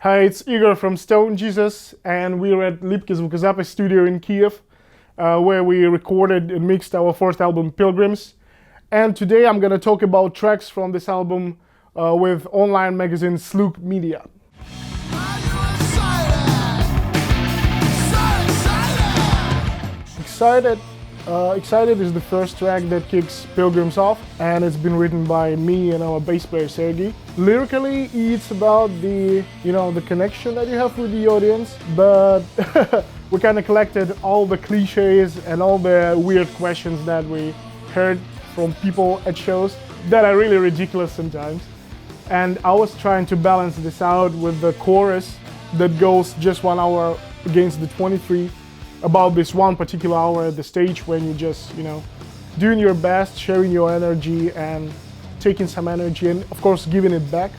Hi, it's Igor from Stone Jesus, and we're at Lipki Zvukozapis studio in Kiev, where we recorded and mixed our first album, Pilgrims. And today I'm going to talk about tracks from this album with online magazine Slug Media. Excited is the first track that kicks Pilgrims off, and it's been written by me and our bass player Sergey. Lyrically, it's about the connection that you have with the audience, but we kind of collected all the cliches and all the weird questions that we heard from people at shows that are really ridiculous sometimes. And I was trying to balance this out with the chorus that goes just 1 hour against the 23. About this one particular hour at the stage when you just, doing your best, sharing your energy and taking some energy and of course giving it back.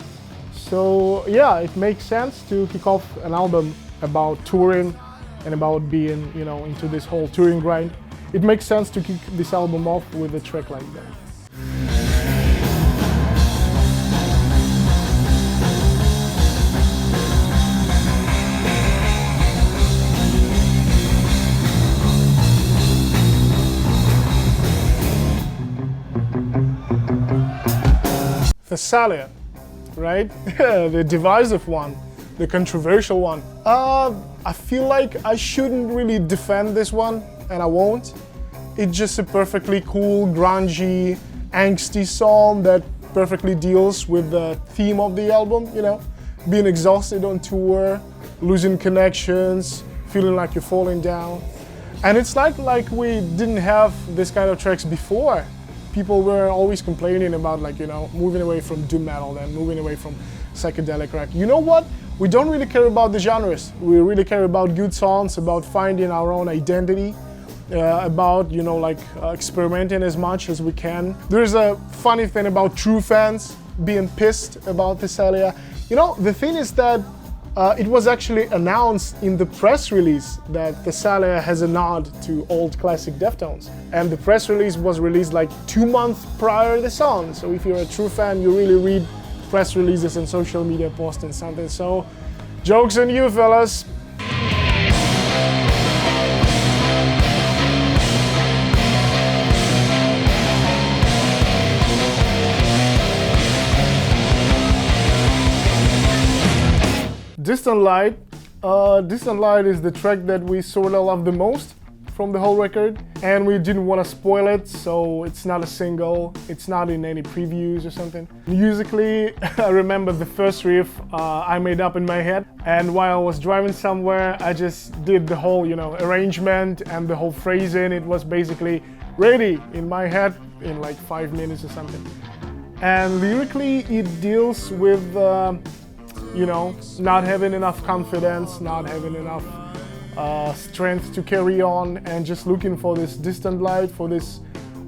So yeah, it makes sense to kick off an album about touring and about being, into this whole touring grind. It makes sense to kick this album off with a track like that. Thessalia, right? The divisive one, the controversial one. I feel like I shouldn't really defend this one, and I won't. It's just a perfectly cool, grungy, angsty song that perfectly deals with the theme of the album, being exhausted on tour, losing connections, feeling like you're falling down. And it's not like we didn't have this kind of tracks before. People were always complaining about moving away from doom metal and moving away from psychedelic rock. You know what? We don't really care about the genres. We really care about good songs, about finding our own identity, about experimenting as much as we can. There's a funny thing about true fans being pissed about Thessalia. The thing is that it was actually announced in the press release that Thessalia has a nod to old classic Deftones. And the press release was released like 2 months prior to the song. So if you're a true fan, you really read press releases and social media posts and something. So joke's on you, fellas. Distant Light. Distant Light is the track that we sort of love the most from the whole record, and we didn't want to spoil it, so it's not a single, it's not in any previews or something. Musically, I remember the first riff I made up in my head, and while I was driving somewhere, I just did the whole, arrangement and the whole phrasing. It was basically ready in my head in like 5 minutes or something. And lyrically, it deals with not having enough confidence, not having enough strength to carry on, and just looking for this distant light, for this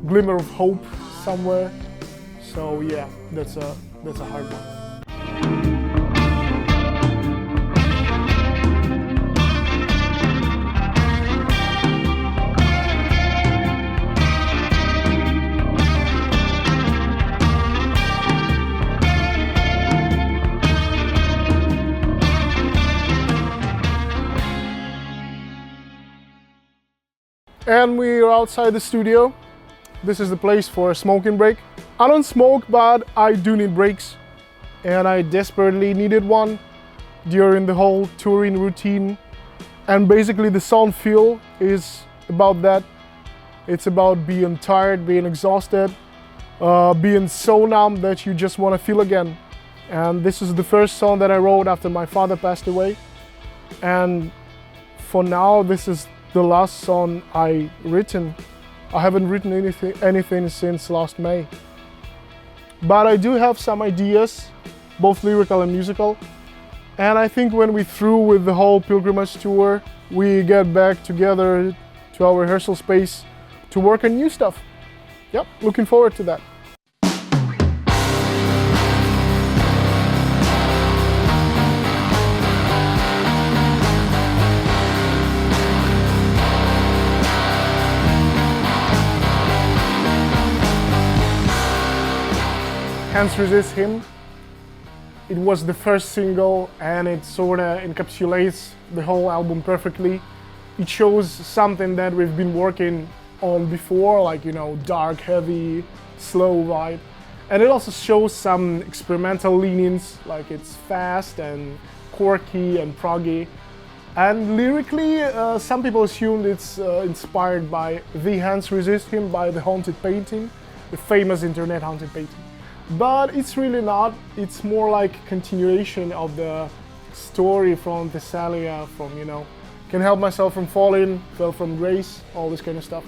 glimmer of hope somewhere. So yeah, that's a hard one. And we're outside the studio. This is the place for a smoking break. I don't smoke, but I do need breaks. And I desperately needed one during the whole touring routine. And basically the sound feel is about that. It's about being tired, being exhausted, being so numb that you just want to feel again. And this is the first song that I wrote after my father passed away. And for now, this is the last song I written. I haven't written anything since last May. But I do have some ideas, both lyrical and musical. And I think when we're through with the whole Pilgrimage tour, we get back together to our rehearsal space to work on new stuff. Yep, looking forward to that. Can't Resist Him It was the first single and it sort of encapsulates the whole album perfectly. It shows something that we've been working on before, like, you know, dark, heavy, slow vibe. And it also shows some experimental leanings, like it's fast and quirky and proggy. And lyrically, some people assumed it's inspired by The Hands Resist Him by The Haunted Painting, the famous internet haunted painting. But it's really not. It's more like continuation of the story from Thessalia, from, you know, Can't Help Myself from Falling, Fell from Grace, all this kind of stuff.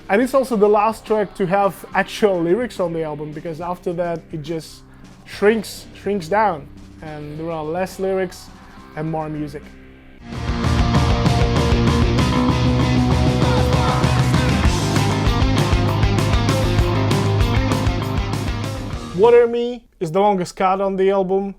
And it's also the last track to have actual lyrics on the album, because after that it just shrinks down and there are less lyrics and more music. Water Me is the longest cut on the album,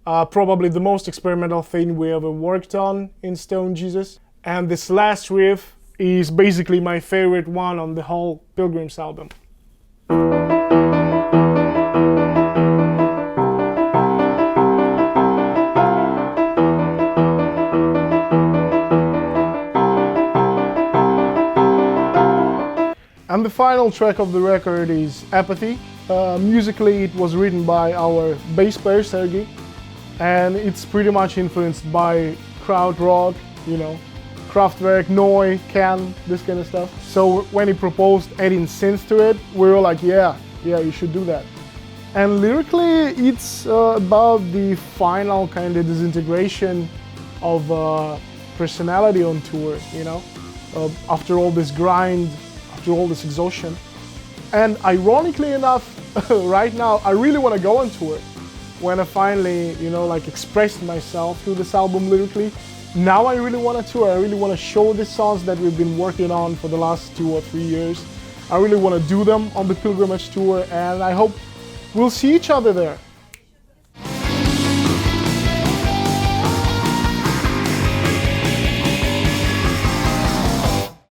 probably the most experimental thing we ever worked on in Stone Jesus. And this last riff is basically my favorite one on the whole Pilgrims album. And the final track of the record is Apathy. Musically, it was written by our bass player Sergey, and it's pretty much influenced by krautrock, you know, Kraftwerk, Neu, Can, this kind of stuff. So when he proposed adding synths to it, we were like, yeah, you should do that. And lyrically, it's about the final kind of disintegration of personality on tour, you know, after all this grind, after all this exhaustion. And ironically enough, right now, I really want to go on tour. When I finally, you know, like expressed myself through this album lyrically, now I really want to tour. I really want to show the songs that we've been working on for the last 2 or 3 years. I really want to do them on the Pilgrimage tour, and I hope we'll see each other there.